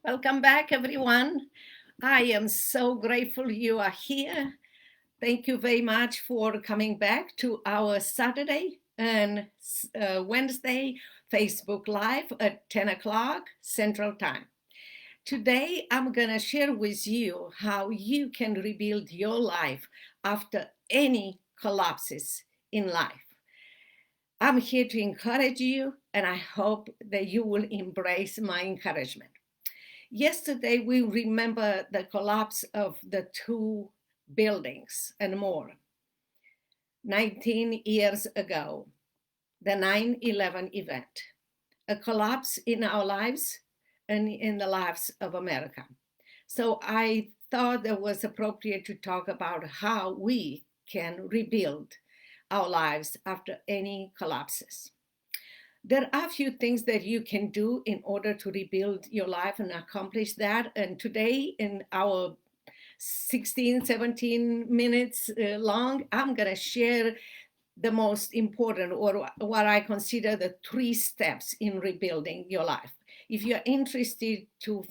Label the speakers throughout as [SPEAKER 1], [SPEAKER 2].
[SPEAKER 1] Welcome back, everyone. I am so grateful you are here. Thank you very much for coming back to our Saturday and Wednesday Facebook Live at 10 o'clock Central Time. Today, I'm going to share with you how you can rebuild your life after any collapses in life. I'm here to encourage you, and I hope that you will embrace my encouragement. Yesterday, we remember the collapse of the two buildings and more. 19 years ago, the 9/11 event, a collapse in our lives and in the lives of America. So I thought it was appropriate to talk about how we can rebuild our lives after any collapses. There are a few things that you can do in order to rebuild your life and accomplish that. And today, in our 16, 17 minutes long, I'm going to share the most important, or what I consider the three steps in rebuilding your life. If you're interested to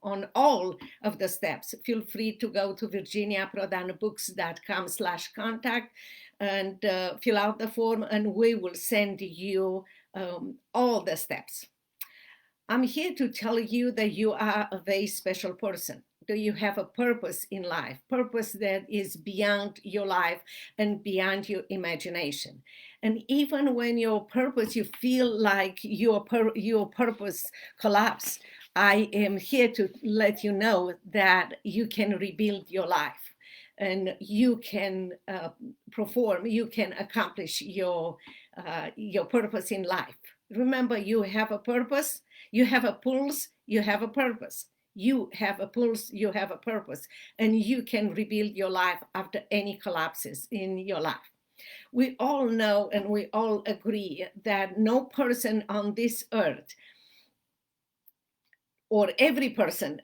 [SPEAKER 1] on all of the steps, feel free to go to virginiaprodanbooks.com/contact and fill out the form, and we will send you all the steps. I'm here to tell you that you are a very special person. That you have a purpose in life, purpose that is beyond your life and beyond your imagination. And even when your purpose, you feel like your purpose collapse, I am here to let you know that you can rebuild your life and you can perform, you can accomplish your purpose in life. Remember, you have a purpose, you have a pulse, you have a purpose. You have a pulse, you have a purpose, and you can rebuild your life after any collapses in your life. We all know and we all agree that no person on this earth, or every person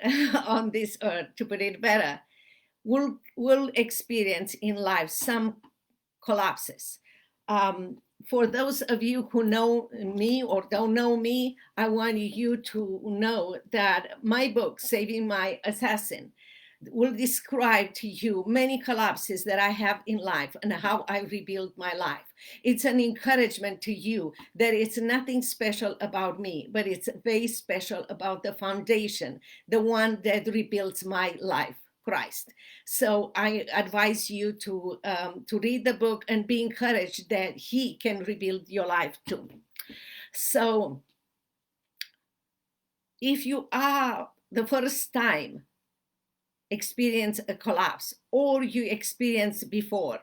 [SPEAKER 1] on this earth, to put it better, will experience in life some collapses. For those of you who know me or don't know me, I want you to know that my book, Saving My Assassin, will describe to you many collapses that I have in life and how I rebuild my life. It's an encouragement to you that it's nothing special about me, but it's very special about the foundation, the one that rebuilds my life. Christ. So I advise you to read the book and be encouraged that He can rebuild your life too. So if you are the first time experience a collapse or you experienced before,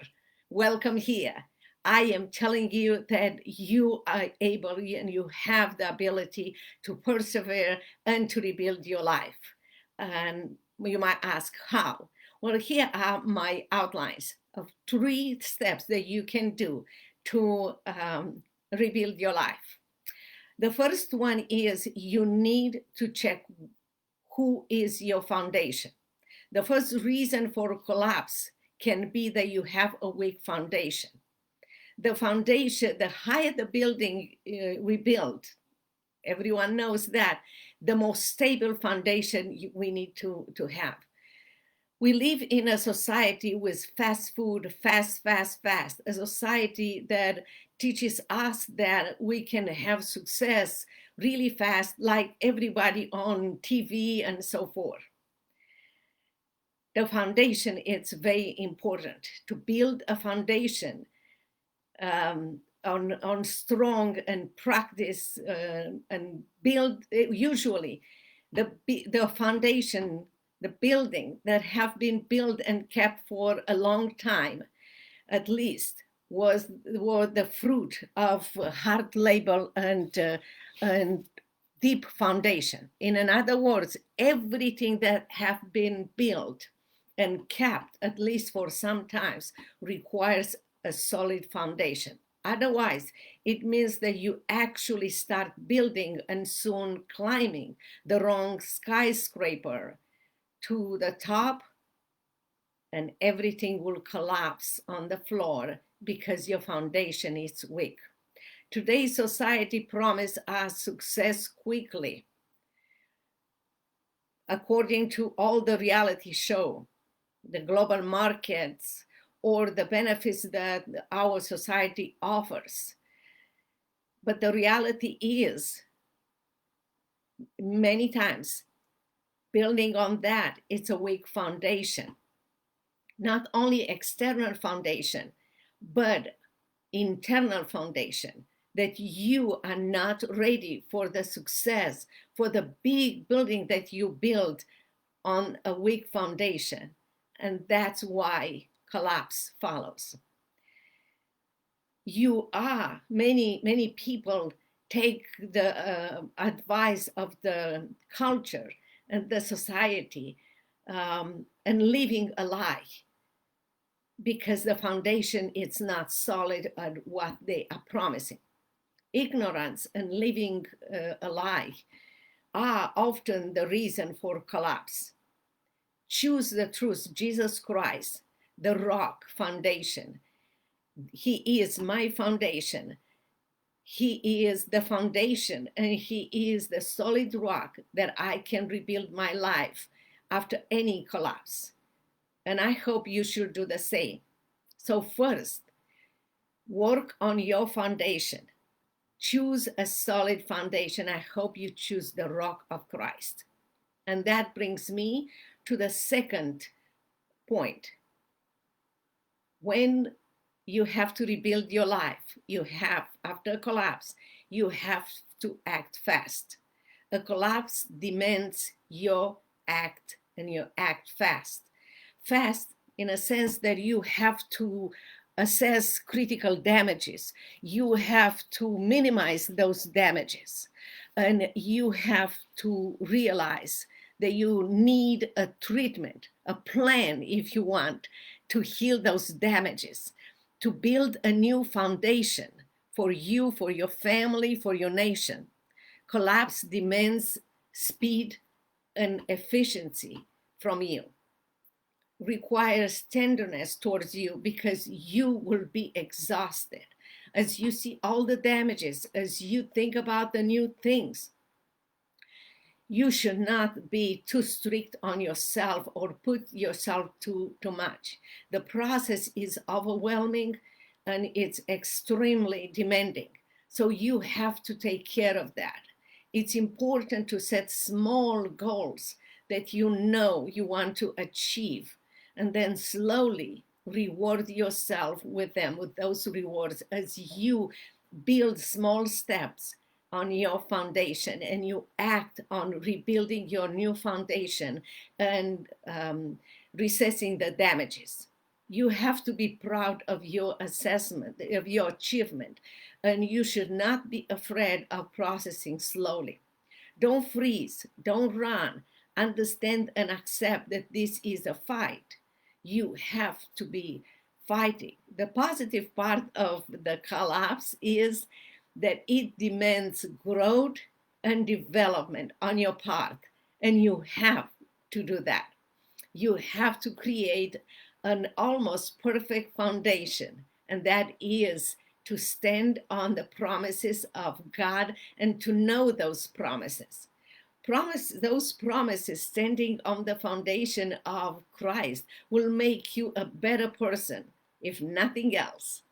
[SPEAKER 1] welcome here. I am telling you that you are able and you have the ability to persevere and to rebuild your life. And you might ask how. Well, here are my outlines of three steps that you can do to rebuild your life. The first one is you need to check who is your foundation. The first reason for collapse can be that you have a weak foundation. The foundation, the higher the building we build, everyone knows that, the most stable foundation we need to have. We live in a society with fast food, fast, a society that teaches us that we can have success really fast, like everybody on TV and so forth. The foundation is very important. To build a foundation on strong and practice and build, usually the foundation, the building that have been built and kept for a long time, at least, was the fruit of hard labor and deep foundation. In other words, everything that have been built and kept, at least for some times, requires a solid foundation. Otherwise, it means that you actually start building and soon climbing the wrong skyscraper to the top, and everything will collapse on the floor because your foundation is weak. Today's society promises us success quickly. according to all the reality show, the global markets, or the benefits that our society offers. But the reality is, many times, building on that, it's a weak foundation. Not only external foundation, but internal foundation, that you are not ready for the success, for the big building that you build on a weak foundation. And that's why collapse follows. Many people take the advice of the culture and the society and living a lie, because the foundation is not solid at what they are promising. Ignorance and living a lie are often the reason for collapse. Choose the truth, Jesus Christ, the rock foundation. He is my foundation. He is the foundation, and he is the solid rock that I can rebuild my life after any collapse. And I hope you should do the same. So first, work on your foundation. Choose a solid foundation. I hope you choose the rock of Christ. And that brings me to the second point. When you have to rebuild your life, after a collapse, you have to act fast. A collapse demands your act, and you act fast. Fast in a sense that you have to assess critical damages. You have to minimize those damages. And you have to realize that you need a treatment, a plan, if you want, to heal those damages, to build a new foundation for you, for your family, for your nation. Collapse demands speed and efficiency from you, requires tenderness towards you, because you will be exhausted as you see all the damages, as you think about the new things. You should not be too strict on yourself or put yourself too much. The process is overwhelming and it's extremely demanding. So you have to take care of that. It's important to set small goals that you know you want to achieve, and then slowly reward yourself with them, with those rewards, as you build small steps on your foundation and you act on rebuilding your new foundation and recessing the damages. You have to be proud of your assessment, of your achievement, and you should not be afraid of processing slowly. Don't freeze, don't run. Understand and accept that this is a fight. You have to be fighting. The positive part of the collapse is that it demands growth and development on your part, and you have to do that. You have to create an almost perfect foundation, and that is to stand on the promises of God and to know those promises. Those promises, standing on the foundation of Christ, will make you a better person, if nothing else.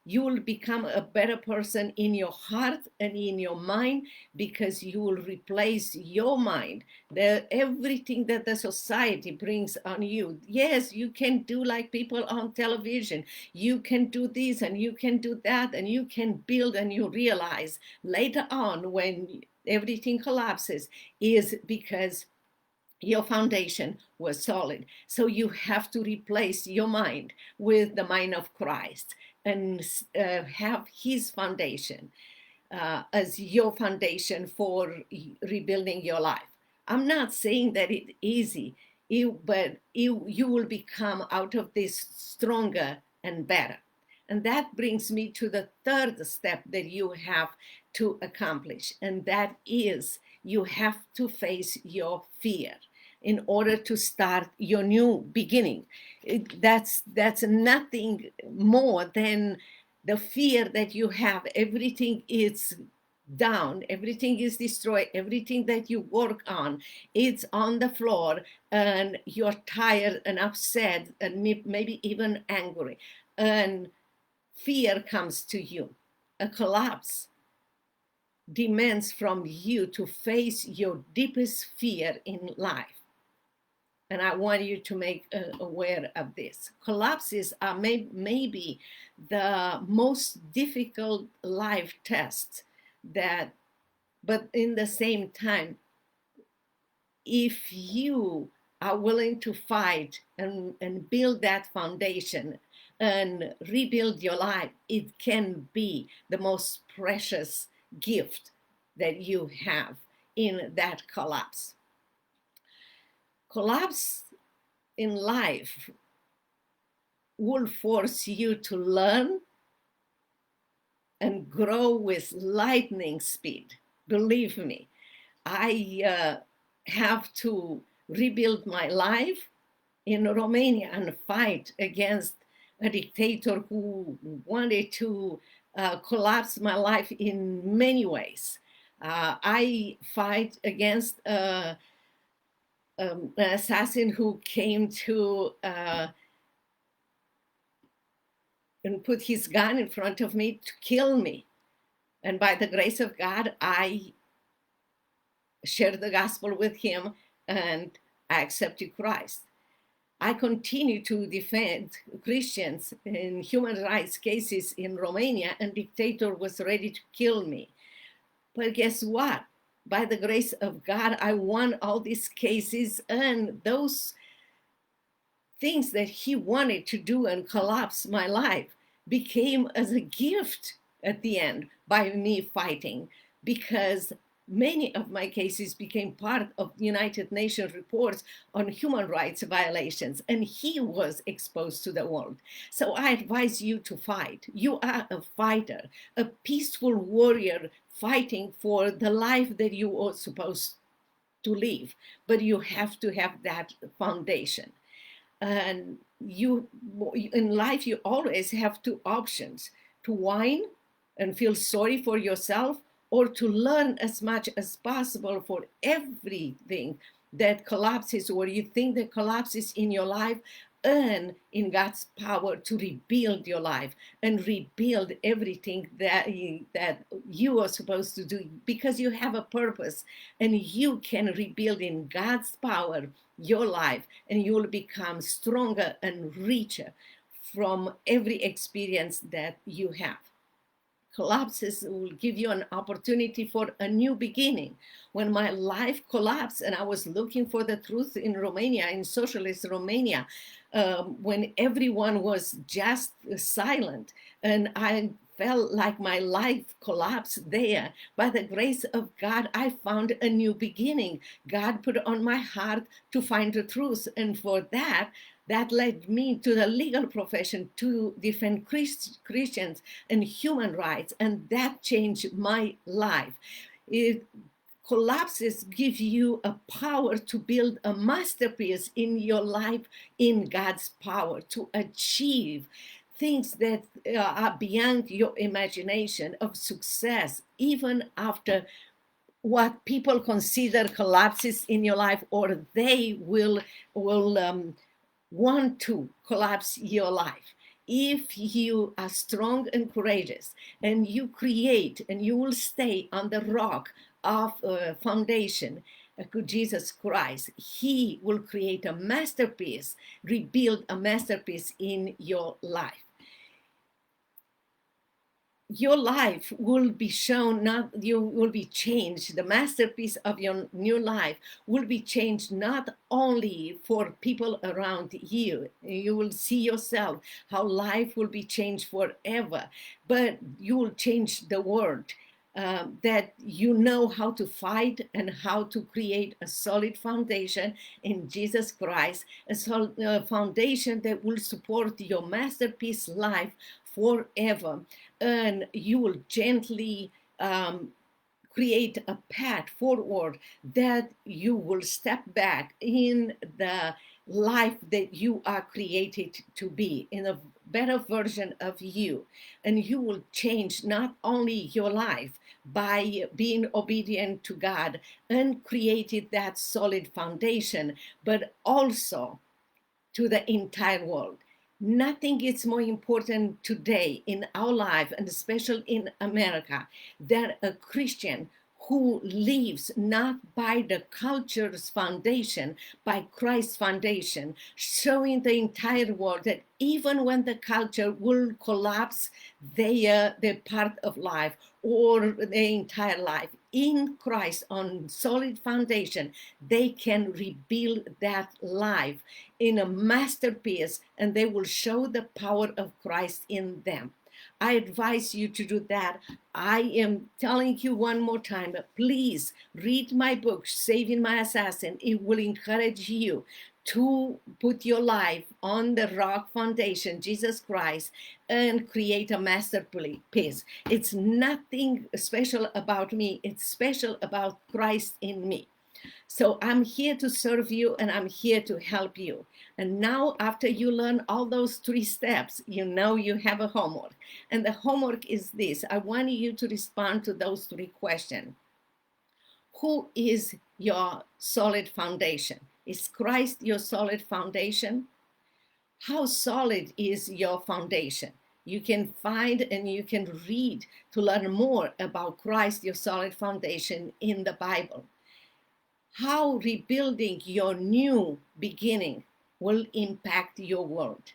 [SPEAKER 1] You will become a better person in your heart and in your mind, because you will replace your mind, everything that the society brings on you. Yes, you can do like people on television. You can do this and you can do that, and you can build, and you realize later on when everything collapses is because your foundation was solid. So you have to replace your mind with the mind of Christ and have his foundation as your foundation for rebuilding your life. I'm not saying that it's easy, but you will become out of this stronger and better. And that brings me to the third step that you have to accomplish, and that is you have to face your fear in order to start your new beginning. That's nothing more than the fear that you have. Everything is down, everything is destroyed, everything that you work on, it's on the floor, and you're tired and upset and maybe even angry, and fear comes to you. A collapse demands from you to face your deepest fear in life. And I want you to make aware of this. Collapses are maybe the most difficult life test that, but in the same time, if you are willing to fight and build that foundation and rebuild your life, it can be the most precious gift that you have in that collapse. Collapse in life will force you to learn and grow with lightning speed. Believe me, I have to rebuild my life in Romania and fight against a dictator who wanted to collapse my life in many ways. I fight against an assassin who came to and put his gun in front of me to kill me. And by the grace of God, I shared the gospel with him and I accepted Christ. I continue to defend Christians in human rights cases in Romania, and dictator was ready to kill me. But guess what? By the grace of God, I won all these cases, and those things that he wanted to do and collapse my life became as a gift at the end by me fighting, because many of my cases became part of United Nations reports on human rights violations, and he was exposed to the world. So I advise you to fight. You are a fighter, a peaceful warrior fighting for the life that you are supposed to live, but you have to have that foundation. And you, in life, you always have two options: to whine and feel sorry for yourself, or to learn as much as possible for everything that collapses or you think that collapses in your life, and in God's power to rebuild your life and rebuild everything that you are supposed to do, because you have a purpose, and you can rebuild in God's power your life, and you will become stronger and richer from every experience that you have. Collapses will give you an opportunity for a new beginning. When my life collapsed and I was looking for the truth in Romania, in socialist Romania, when everyone was just silent, and I felt like my life collapsed there, by the grace of God, I found a new beginning. God put on my heart to find the truth, and for that led me to the legal profession to defend Christians and human rights, and that changed my life. Collapses give you a power to build a masterpiece in your life in God's power, to achieve things that are beyond your imagination of success, even after what people consider collapses in your life, or they will want to collapse your life. If you are strong and courageous, and you create and you will stay on the rock of foundation, Jesus Christ, he will create a masterpiece, rebuild a masterpiece in your life. Your life will be shown, not you will be changed. The masterpiece of your new life will be changed not only for people around you. You will see yourself how life will be changed forever, but you will change the world. That you know how to fight and how to create a solid foundation in Jesus Christ, a solid foundation that will support your masterpiece life forever, and you will gently create a path forward that you will step back in the life that you are created to be, in a better version of you, and you will change not only your life by being obedient to God and created that solid foundation, but also to the entire world. Nothing is more important today in our life, and especially in America, than a Christian who lives not by the culture's foundation, by Christ's foundation, showing the entire world that even when the culture will collapse their part of life or their entire life, in Christ on solid foundation, they can rebuild that life in a masterpiece, and they will show the power of Christ in them. I advise you to do that. I am telling you one more time, please read my book, Saving My Assassin. It will encourage you to put your life on the rock foundation, Jesus Christ, and create a masterpiece. It's nothing special about me. It's special about Christ in me. So I'm here to serve you, and I'm here to help you. And now, after you learn all those 3 steps, you know you have a homework. And the homework is this. I want you to respond to those 3 questions. Who is your solid foundation? Is Christ your solid foundation? How solid is your foundation? You can find and you can read to learn more about Christ, your solid foundation, in the Bible. How rebuilding your new beginning will impact your world.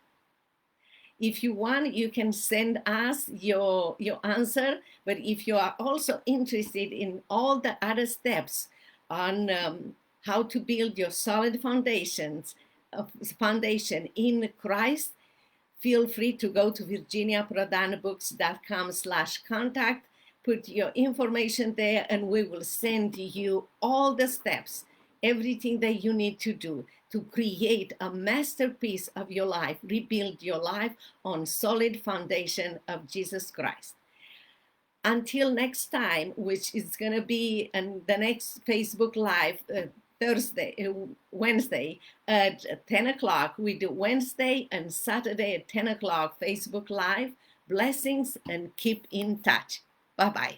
[SPEAKER 1] If you want, you can send us your answer. But if you are also interested in all the other steps on how to build your solid foundation in Christ, feel free to go to virginiaprodanbooks.com/contact. Put your information there, and we will send you all the steps, everything that you need to do to create a masterpiece of your life, rebuild your life on solid foundation of Jesus Christ. Until next time, which is going to be in the next Facebook Live, Wednesday at 10 o'clock. We do Wednesday and Saturday at 10 o'clock Facebook Live. Blessings, and keep in touch. Bye-bye.